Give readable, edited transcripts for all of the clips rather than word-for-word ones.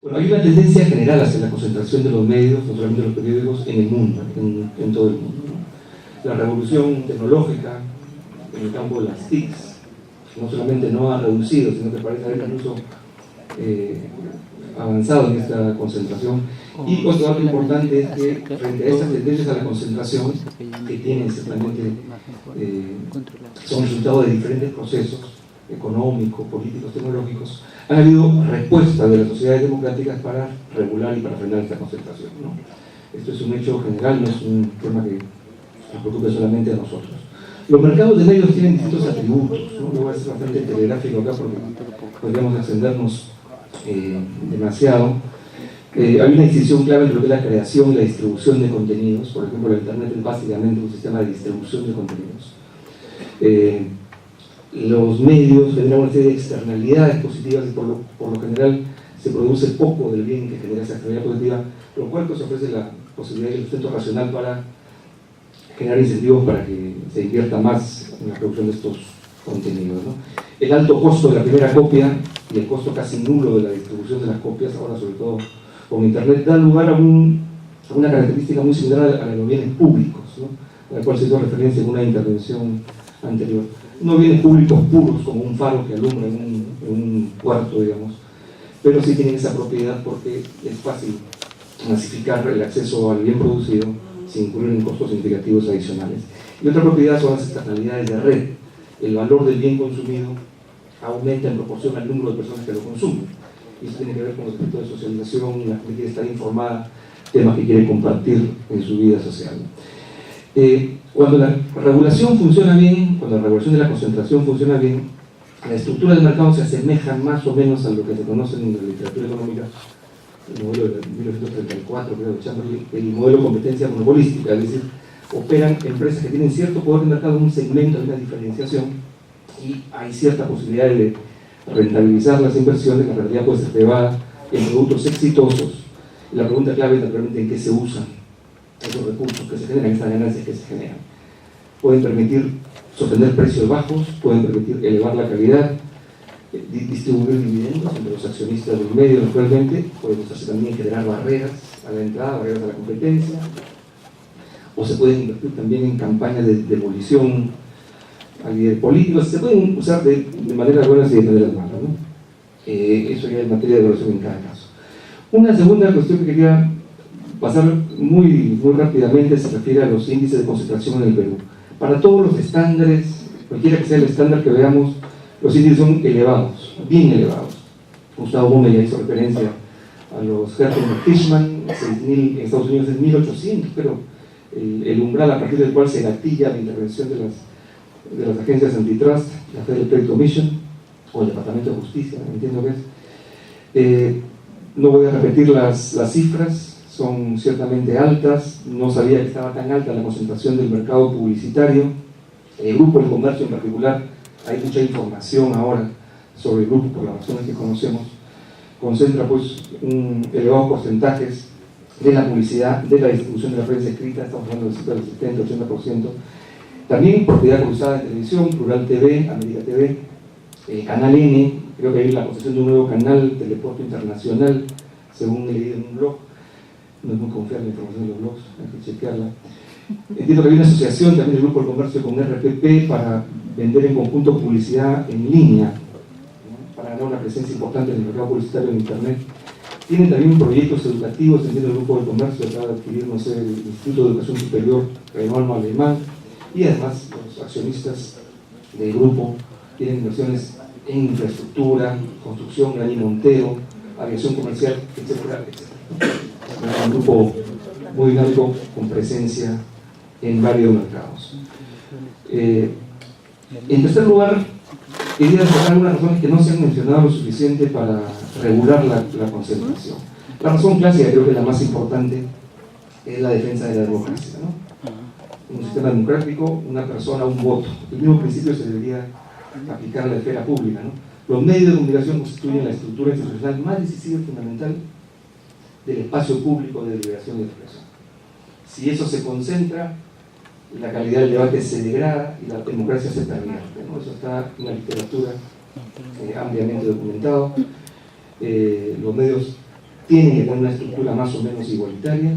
Bueno, hay una tendencia general hacia la concentración de los medios, no solamente de los periódicos, en el mundo, en todo el mundo, ¿no? La revolución tecnológica en el campo de las TICs no solamente no ha reducido, sino que parece haber incluso avanzado en esta concentración. Y otro dato importante es que frente a estas tendencias a la concentración, que tienen ciertamente, son resultado de diferentes procesos económicos, políticos, tecnológicos, han habido respuestas de las sociedades democráticas para regular y para frenar esta concentración, ¿no? Esto es un hecho general, no es un tema que nos preocupe solamente a nosotros. Los mercados de medios tienen distintos atributos, ¿no? Yo voy a ser bastante telegráfico acá porque podríamos extendernos demasiado. Hay una distinción clave entre lo que es la creación y la distribución de contenidos. Por ejemplo, la Internet es básicamente un sistema de distribución de contenidos. Los medios generan una serie de externalidades positivas y por lo general se produce poco del bien que genera esa externalidad positiva, lo cual pues ofrece la posibilidad y el sustento racional para generar incentivos para que se invierta más en la producción de estos contenidos, ¿no? El alto costo de la primera copia y el costo casi nulo de la distribución de las copias, ahora sobre todo con Internet, da lugar a una característica muy similar a la de los bienes públicos, ¿no? A la cual se hizo referencia en una intervención anterior. No bienes públicos puros como un faro que alumbra en un cuarto, digamos, pero sí tienen esa propiedad porque es fácil masificar el acceso al bien producido sin incurrir en costos significativos adicionales. Y otra propiedad son las externalidades de red. El valor del bien consumido aumenta en proporción al número de personas que lo consumen. Y eso tiene que ver con el aspecto de socialización, la gente quiere estar informada, temas que quiere compartir en su vida social. Cuando la regulación funciona bien, cuando la regulación de la concentración funciona bien, la estructura del mercado se asemeja más o menos a lo que se conoce en la literatura económica, el modelo de 1934, creo, de Chamberlain, el modelo de competencia monopolística, es decir, operan empresas que tienen cierto poder de mercado en un segmento de una diferenciación y hay cierta posibilidad de rentabilizar las inversiones. La realidad puede ser privada en productos exitosos. Y la pregunta clave es realmente en qué se usan esos recursos que se generan, estas ganancias que se generan. Pueden permitir sostener precios bajos, pueden permitir elevar la calidad, distribuir dividendos entre los accionistas del medio, naturalmente, pueden usarse también en generar barreras a la entrada, barreras a la competencia, o se pueden invertir también en campañas de demolición a nivel político, se pueden usar de maneras buenas y de maneras malas, ¿no? Eso ya es materia de evaluación en cada caso. Una segunda cuestión que quería pasar muy rápidamente se refiere a los índices de concentración en el Perú. Para todos los estándares, cualquiera que sea el estándar que veamos, los índices son elevados, bien elevados. Gustavo Bome ya hizo referencia a los Hertman-Fishman, 6.000, en Estados Unidos es 1.800, pero el umbral a partir del cual se gatilla la intervención de las agencias antitrust, la Federal Trade Commission o el Departamento de Justicia, entiendo que es. No voy a repetir las cifras, son ciertamente altas. No sabía que estaba tan alta la concentración del mercado publicitario. El Grupo del Comercio en particular, hay mucha información ahora sobre el grupo por las razones que conocemos, concentra pues elevados porcentajes de la publicidad, de la distribución de la prensa escrita, estamos hablando del 70-80%, también propiedad cruzada de televisión, Plural TV, América TV, Canal N, creo que hay la concesión de un nuevo canal, Teleporto Internacional, según he leído en un blog. No es muy confiable la información de los blogs, hay que chequearla. Entiendo que hay una asociación también del Grupo del Comercio con RPP para vender en conjunto publicidad en línea, ¿no? Para ganar una presencia importante en el mercado publicitario en Internet. Tienen también proyectos educativos, entiendo el Grupo del Comercio acaba de adquirir, no sé, el Instituto de Educación Superior Renault Alemán, y además los accionistas del grupo tienen inversiones en infraestructura, construcción, Gani Montero, aviación comercial, etcétera, etcétera. Un grupo muy dinámico con presencia en varios mercados. En tercer lugar, quería destacar algunas razones que no se han mencionado lo suficiente para regular la concentración. La razón clásica, creo que la más importante, es la defensa de la democracia, ¿no? En un sistema democrático, una persona, un voto. El mismo principio se debería aplicar a la esfera pública, ¿no? Los medios de comunicación constituyen la estructura institucional más decisiva y fundamental del espacio público de liberación de expresión. Si eso se concentra, la calidad del debate se degrada y la democracia se pervierte, ¿no? Eso está en la literatura ampliamente documentado. Los medios tienen que tener una estructura más o menos igualitaria.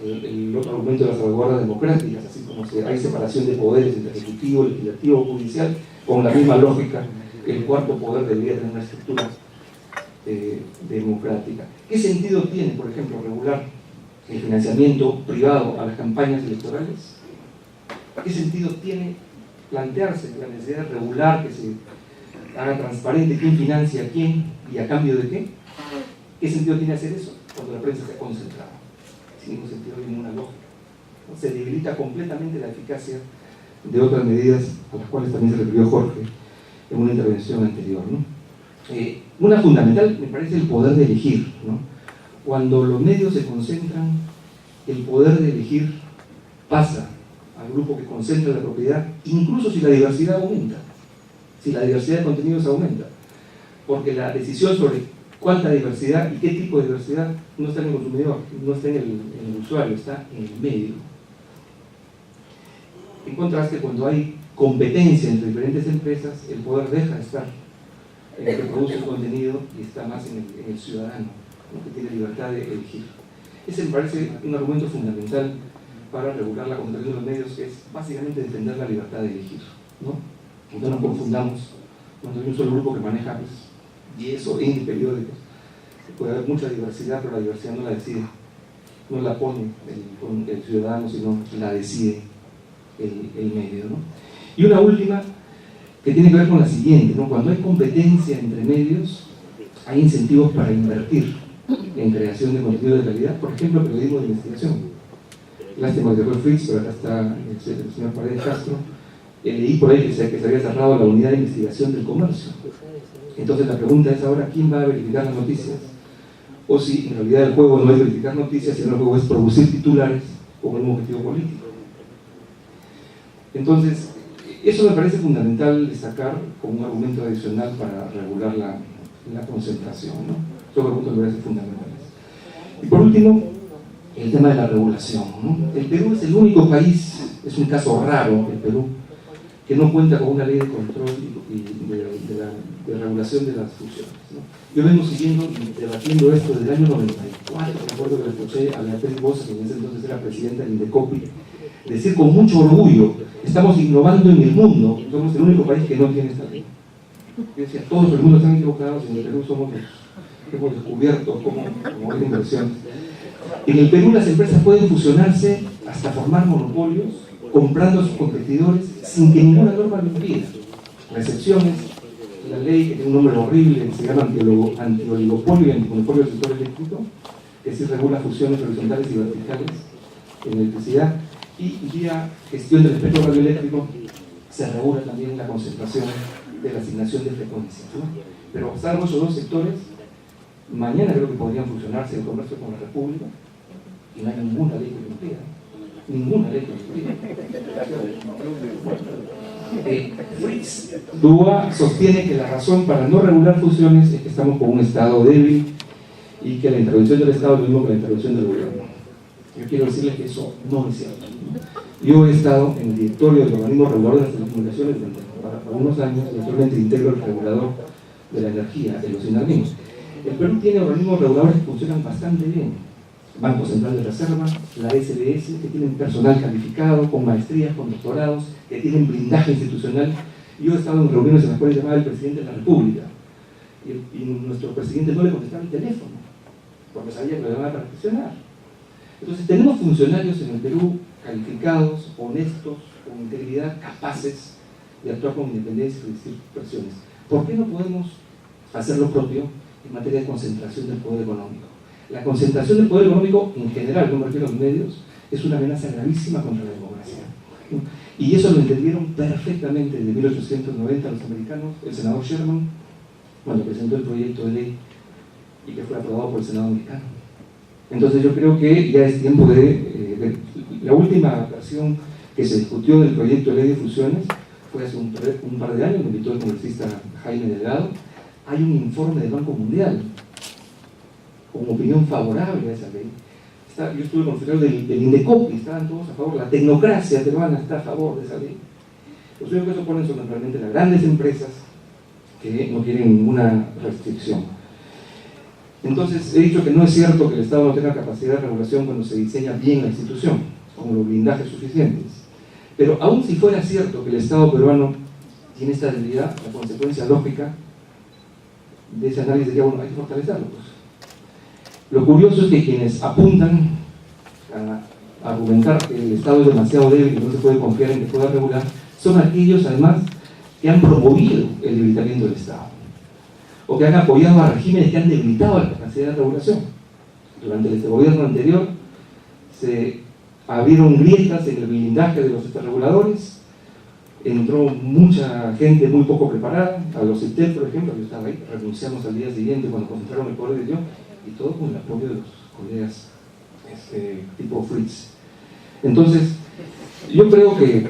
El otro argumento de las salvaguardas democráticas, así como hay separación de poderes entre ejecutivo, legislativo, judicial, con la misma lógica, el cuarto poder debería tener una estructura democrática. ¿Qué sentido tiene, por ejemplo, regular el financiamiento privado a las campañas electorales? ¿Qué sentido tiene plantearse la necesidad de regular, que se haga transparente quién financia a quién y a cambio de qué? ¿Qué sentido tiene hacer eso cuando la prensa está concentrada? Sin ningún sentido, ninguna lógica. Se debilita completamente la eficacia de otras medidas a las cuales también se refirió Jorge en una intervención anterior, ¿no? Una fundamental me parece el poder de elegir, ¿no? Cuando los medios se concentran, el poder de elegir pasa al grupo que concentra la propiedad, incluso si la diversidad aumenta, si la diversidad de contenidos aumenta, porque la decisión sobre cuánta diversidad y qué tipo de diversidad no está en el consumidor, no está en el usuario, está en el medio. En contraste, cuando hay competencia entre diferentes empresas, el poder deja de estar en el que produce el contenido y está más en el ciudadano, ¿no?, que tiene libertad de elegir. Ese me parece un argumento fundamental para regular la concentración de los medios, que es básicamente defender la libertad de elegir, ¿no? Que no nos confundamos cuando hay un solo grupo que maneja 10 o 20 periódicos. Puede haber mucha diversidad, pero la diversidad no la decide, no la pone el ciudadano, sino la decide el medio, ¿no? Y una última, que tiene que ver con la siguiente, ¿no? Cuando hay competencia entre medios, hay incentivos para invertir en creación de contenido de calidad, por ejemplo, periodismo de investigación. Lástima que fue Fritz, pero acá está el señor Paredes Castro. Leí por ahí que se había cerrado la unidad de investigación del comercio. Entonces la pregunta es ahora, ¿quién va a verificar las noticias? O si en realidad el juego no es verificar noticias, sino el juego es producir titulares con un objetivo político. Entonces, eso me parece fundamental destacar como un argumento adicional para regular la concentración, ¿no? Son argumentos que me parecen fundamentales. Y por último, el tema de la regulación, ¿no? El Perú es el único país, es un caso raro el Perú, que no cuenta con una ley de control y de regulación de las fusiones, ¿no? Yo vengo siguiendo y debatiendo esto desde el año 94, recuerdo que le escuché a Beatriz Bosa, que en ese entonces era presidenta del Indecopi, decir con mucho orgullo, estamos innovando en el mundo, somos el único país que no tiene esta ley. Yo decía, todos el mundo están equivocados, en el Perú somos los que hemos descubierto como hay inversión. En el Perú las empresas pueden fusionarse hasta formar monopolios, comprando a sus competidores sin que ninguna norma lo impida. La excepción es la ley que tiene un nombre horrible, que se llama antioligopolio y antimonopolio del sector eléctrico, que sí regula fusiones horizontales y verticales en electricidad, y vía gestión del espectro radioeléctrico se regula también la concentración de la asignación de frecuencias, ¿no? Pero salvo esos dos sectores, mañana creo que podrían fusionarse el comercio con la República y no hay ninguna ley que lo impida. Ninguna ley que lo impida. Fritz Dua sostiene que la razón para no regular fusiones es que estamos con un Estado débil y que la intervención del Estado es lo mismo que la intervención del gobierno. Yo quiero decirles que eso no es cierto. Yo he estado en el directorio del organismo regulador de las telecomunicaciones durante unos años, y actualmente integro el regulador de la energía, el OSINARMIN. El Perú tiene organismos reguladores que funcionan bastante bien. Banco Central de Reserva, la SBS, que tienen personal calificado, con maestrías, con doctorados, que tienen blindaje institucional. Yo he estado en reuniones en las cuales llamaba el presidente de la República y nuestro presidente no le contestaba el teléfono, porque sabía que lo iban a presionar. Entonces tenemos funcionarios en el Perú calificados, honestos, con integridad, capaces de actuar con independencia y resistir presiones. ¿Por qué no podemos hacer lo propio en materia de concentración del poder económico? La concentración del poder económico en general, no me refiero a los medios, es una amenaza gravísima contra la democracia. Y eso lo entendieron perfectamente desde 1890 los americanos, el senador Sherman, cuando presentó el proyecto de ley y que fue aprobado por el Senado americano. Entonces yo creo que ya es tiempo de la última versión que se discutió del proyecto de ley de fusiones fue hace un par de años, me invitó el congresista Jaime Delgado. Hay un informe del Banco Mundial con opinión favorable a esa ley. Yo estuve con el secretario del Indecopi, estaban todos a favor, la tecnocracia peruana está a favor de esa ley. Los únicos que eso ponen son naturalmente las grandes empresas que no quieren ninguna restricción. Entonces, he dicho que no es cierto que el Estado no tenga capacidad de regulación cuando se diseña bien la institución, con los blindajes suficientes. Pero aun si fuera cierto que el Estado peruano tiene esta debilidad, la consecuencia lógica de ese análisis sería, bueno, hay que fortalecerlo. Pues. Lo curioso es que quienes apuntan a argumentar que el Estado es demasiado débil y no se puede confiar en que pueda regular, son aquellos, además, que han promovido el debilitamiento del Estado, o que han apoyado a regímenes que han debilitado la capacidad de regulación. Durante este gobierno anterior se abrieron grietas en el blindaje de los reguladores, entró mucha gente muy poco preparada, a los CITEL, por ejemplo, yo estaba ahí, renunciamos al día siguiente cuando concentraron el poder de Dios, y todo con el apoyo de los colegas tipo Fritz. Entonces, yo creo que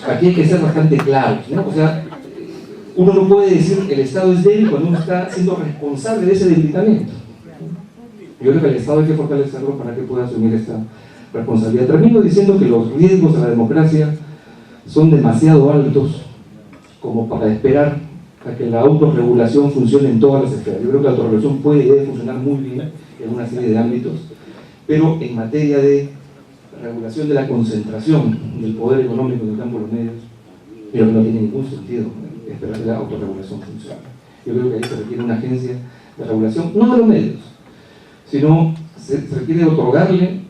aquí hay que ser bastante claros, ¿no? O sea, uno no puede decir que el Estado es débil cuando uno está siendo responsable de ese debilitamiento. Yo creo que el Estado hay que fortalecerlo para que pueda asumir esta responsabilidad. Termino diciendo que los riesgos a la democracia son demasiado altos como para esperar a que la autorregulación funcione en todas las esferas. Yo creo que la autorregulación puede y debe funcionar muy bien en una serie de ámbitos, pero en materia de regulación de la concentración del poder económico en el campo de los medios, creo que no tiene ningún sentido esperar que la autorregulación funcione. Yo creo que ahí se requiere una agencia de regulación, no de los medios, sino se requiere otorgarle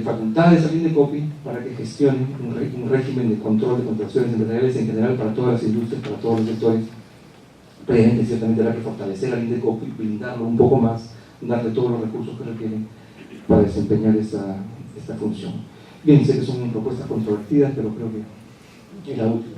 facultades al INDECOPI para que gestione un régimen de control de contrataciones empresariales en general para todas las industrias, para todos los sectores. Previamente, ciertamente, habrá que fortalecer al INDECOPI, blindarlo un poco más, darle todos los recursos que requieren para desempeñar esta función. Bien, sé que son propuestas controvertidas, pero creo que es la última.